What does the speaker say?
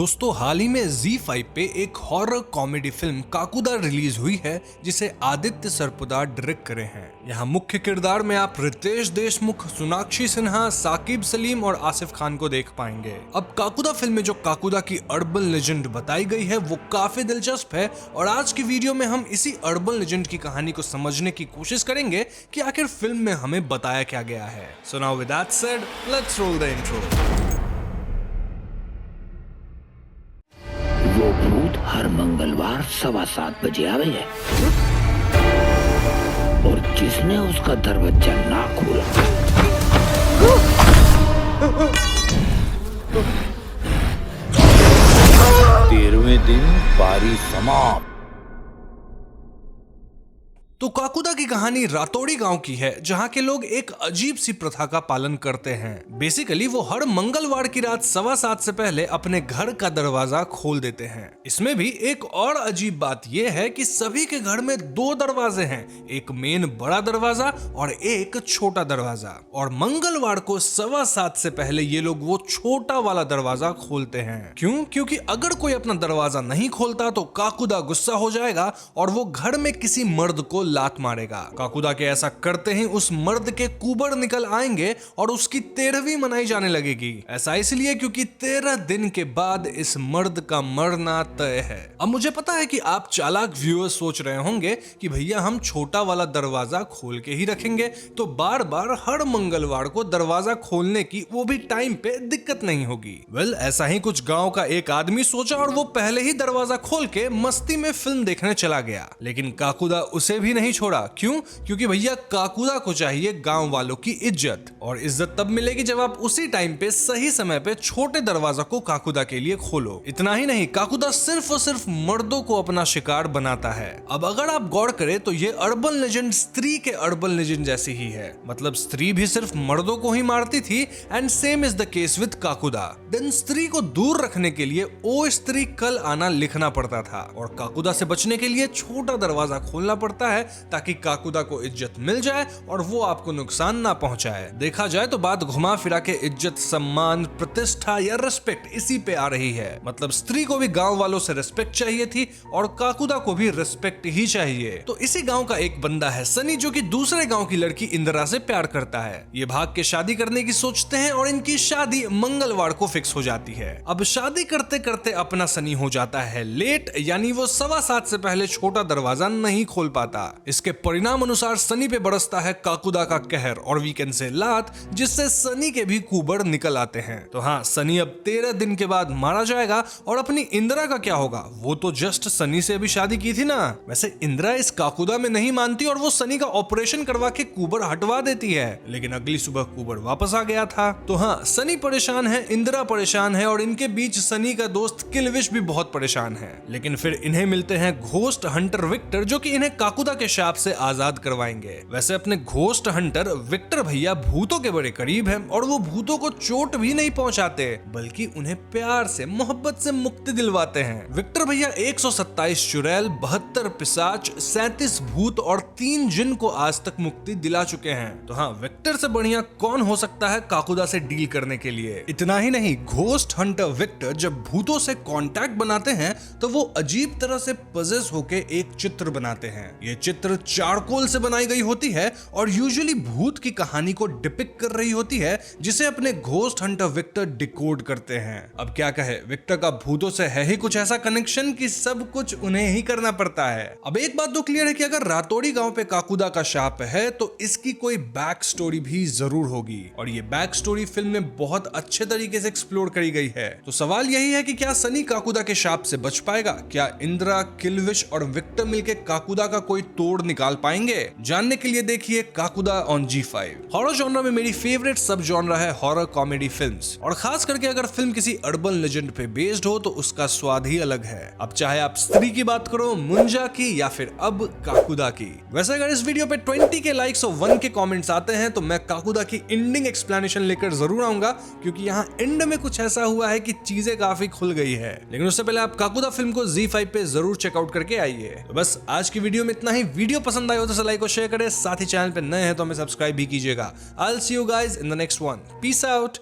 दोस्तों हाल ही में Z5 पे एक horror comedy film Kakuda release हुई है जिसे आदित्य सरपोदा डायरेक्ट करे हैं। यहाँ मुख्य किरदार में आप रितेश देशमुख, सोनाक्षी सिन्हा, साकिब सलीम और आसिफ खान को देख पाएंगे। अब काकुदा फिल्म में जो काकुदा की अर्बन लेजेंड बताई गई है वो काफी दिलचस्प है और आज की वीडियो में हम इसी अर्बन लेजेंड की कहानी को समझने की कोशिश करेंगे कि आखिर फिल्म में हमें बताया क्या गया है। So now with that said, let's roll the intro. वो भूत हर मंगलवार 7:15 बजे आवे है और जिसने उसका दरवाजा ना खोला 13वें दिन पारी समाप्त। तो काकुदा की कहानी रातौड़ी गांव की है जहां के लोग एक अजीब सी प्रथा का पालन करते हैं। बेसिकली वो हर मंगलवार की रात 7:15 से पहले अपने घर का दरवाजा खोल देते हैं। इसमें भी एक और अजीब बात यह है कि सभी के घर में 2 दरवाजे हैं, एक मेन बड़ा दरवाजा और एक छोटा दरवाजा, और मंगलवार को 7:15 से पहले ये लोग वो छोटा वाला दरवाजा खोलते हैं। क्यों? क्योंकि अगर कोई अपना दरवाजा नहीं खोलता तो काकुदा गुस्सा हो जाएगा और वो घर में किसी मर्द को लात मारेगा। काकुदा के ऐसा करते ही उस मर्द के कुबर निकल आएंगे और उसकी 13वीं मनाई जाने लगेगी। ऐसा इसलिए क्योंकि 13 दिन के बाद इस मर्द का मरना तय है। अब मुझे पता है कि आप चालाक व्यूअर्स सोच रहे होंगे कि भैया हम छोटा वाला दरवाजा खोल के ही रखेंगे तो बार बार हर मंगलवार को दरवाजा खोलने की वो भी टाइम पे दिक्कत नहीं होगी। वेल, ऐसा ही कुछ गांव का एक आदमी सोचा और वो पहले ही दरवाजा खोल के मस्ती में फिल्म देखने चला गया। लेकिन काकुदा उसे भी नहीं छोड़ा। क्यों? क्योंकि भैया काकुदा को चाहिए गांव वालों की इज्जत, और इज्जत तब मिलेगी जब आप उसी टाइम पे सही समय पे छोटे दरवाजा को काकुदा के लिए खोलो। इतना ही नहीं, काकुदा सिर्फ और सिर्फ मर्दों को अपना शिकार बनाता है। अब अगर आप गौर करें तो ये अर्बन लेजेंड स्त्री के अर्बन लेजेंड जैसी ही है। मतलब स्त्री भी सिर्फ मर्दों को ही मारती थी and same is the case with काकुदा। देन स्त्री को दूर रखने के लिए ओ स्त्री कल आना लिखना पड़ता था और काकुदा से बचने के लिए छोटा दरवाजा खोलना पड़ता है ताकि काकुदा को इज्जत मिल जाए और वो आपको नुकसान ना पहुंचाए। देखा जाए तो बात घुमा फिरा के इज्जत, सम्मान, प्रतिष्ठा या रिस्पेक्ट इसी पे आ रही है। मतलब स्त्री को भी गांव वालों से रिस्पेक्ट चाहिए थी और काकुदा को भी रिस्पेक्ट ही चाहिए। तो इसी गांव का एक बंदा है सनी, जो कि दूसरे गांव की लड़की इंदिरा से प्यार करता है। ये भाग के शादी करने की सोचते हैं और इनकी शादी मंगलवार को फिक्स हो जाती है। अब शादी करते करते अपना सनी हो जाता है लेट, यानी वो 7:15 से पहले छोटा दरवाजा नहीं खोल पाता। इसके परिणाम अनुसार सनी पे बरसता है काकुदा का कहर और वीकेंड से लात, जिससे सनी के भी कुबर निकल आते हैं। तो हाँ, सनी अब 13 दिन के बाद मारा जाएगा। और अपनी इंदिरा का क्या होगा? वो तो जस्ट सनी से अभी शादी की थी ना। वैसे इंदिरा इस काकुदा में नहीं मानती और वो सनी का ऑपरेशन करवा के कुबर हटवा देती है, लेकिन अगली सुबह कुबर वापस आ गया था। तो हाँ, सनी परेशान है, इंदिरा परेशान है और इनके बीच सनी का दोस्त किलविश भी बहुत परेशान है। लेकिन फिर इन्हें मिलते हैं घोस्ट हंटर विक्टर, जो कि इन्हें काकुदा के शाप से आजाद करवाएंगे। वैसे अपने घोस्ट हंटर विक्टर भैया भूतों के बड़े करीब हैं और वो भूतों को चोट भी नहीं पहुंचाते बल्कि उन्हें प्यार से, मोहब्बत से मुक्ति दिलवाते हैं। विक्टर भैया 127 चुड़ैल, 72 पिशाच, 37 भूत और 3 जिन को आज तक मुक्ति दिला चुके हैं। तो हाँ, विक्टर से बढ़िया कौन हो सकता है काकुदा से डील करने के लिए। इतना ही नहीं, घोस्ट हंटर विक्टर जब भूतों से कांटेक्ट बनाते हैं तो वो अजीब तरह से पजेस होके एक चित्र बनाते हैं। ये चित्र चारकोल से बनाई गई होती है और यूजुअली भूत की कहानी को डिपिक्ट कर रही होती है, जिसे अपने घोस्ट हंटर विक्टर डिकोड करते हैं। अब क्या कहे, विक्टर का भूतों से है ही कुछ ऐसा कनेक्शन कि सब कुछ उन्हें ही करना पड़ता है। अब एक बात तो क्लियर है कि अगर रातौड़ी गांव पे काकुदा का शाप है तो इसकी कोई बैक स्टोरी भी जरूर होगी और ये बैक स्टोरी फिल्म में बहुत अच्छे तरीके से एक्सप्लोर करी गई है। तो सवाल यही है कि क्या सनी काकुदा के शाप से बच पाएगा? क्या इंदिरा, किलविश और विक्टर मिलके काकुदा का कोई तोड़ निकाल पाएंगे? जानने के लिए देखिए Kakuda on Z5। Horror genre में मेरी फेवरेट सब जॉनरा है हॉरर कॉमेडी फिल्म्स, और खास करके अगर फिल्म किसी अर्बन लेजेंड पे बेस्ड हो तो उसका स्वाद ही अलग है। अब चाहे आप स्त्री की बात करो, मुंजा की या फिर अब काकुदा की। वैसे अगर इस वीडियो पे 20 के लाइक्स और 1 के कमेंट्स आते हैं तो मैं काकुदा की एंडिंग एक्सप्लेनेशन लेकर जरूर आऊंगा, क्योंकि यहाँ एंड में कुछ ऐसा हुआ है कि चीजें काफी खुल गई है। लेकिन उससे पहले आप काकुदा फिल्म को Z5 पे जरूर चेकआउट करके आइए। तो बस आज की वीडियो में इतना ही। वीडियो पसंद आई हो तो लाइक और शेयर करें, साथ ही चैनल पे नए हैं तो हमें सब्सक्राइब भी कीजिएगा। I will see you guys in the next one. Peace out.